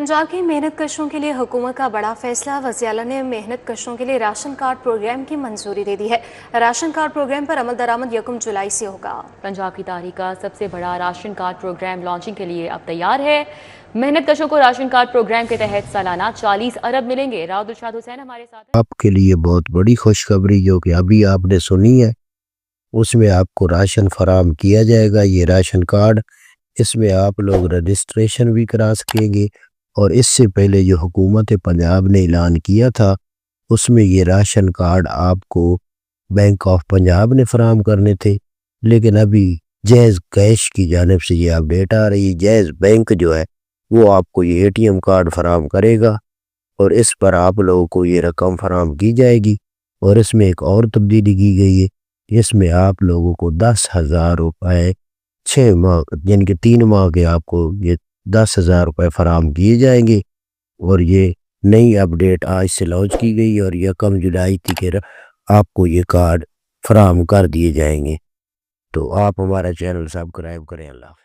पंजाब की मेहनत कशों के लिए हुकूमत का बड़ा फैसला। वज़ीर आला ने मेहनत कशों के लिए राशन कार्ड प्रोग्राम की मंजूरी दे दी है। राशन कार्ड प्रोग्राम पर अमल दरामद 1 जुलाई से होगा। पंजाब की तारीख का सबसे बड़ा राशन कार्ड प्रोग्राम लॉन्चिंग के लिए अब तैयार है। मेहनत कशों को राशन कार्ड प्रोग्राम के तहत सालाना 40 अरब मिलेंगे। राव दिलशाद हुसैन हमारे साथ हैं। आपके लिए बहुत बड़ी खुशखबरी जो कि अभी आपने सुनी है, उसमें आपको राशन फराम किया जाएगा। ये राशन कार्ड, इसमें आप लोग रजिस्ट्रेशन भी करा सकेंगे। और इससे पहले जो हुकूमत पंजाब ने ऐलान किया था, उसमें ये राशन कार्ड आपको बैंक ऑफ पंजाब ने फराम करने थे, लेकिन अभी जैज़ कैश की जानिब से ये अपडेट आ रही है। जैज़ बैंक जो है वो आपको ये ATM कार्ड फराम करेगा और इस पर आप लोगों को ये रकम फराम की जाएगी। और इसमें एक और तब्दीली की गई है, इसमें आप लोगों को 10,000 रुपये 6 माह यानी कि 3 माह के आपको ये 10,000 रुपये फराम किए जाएंगे। और ये नई अपडेट आज से लॉन्च की गई और 1 जुलाई तक आपको ये कार्ड फराम कर दिए जाएंगे। तो आप हमारा चैनल सब्सक्राइब करें। अल्लाह।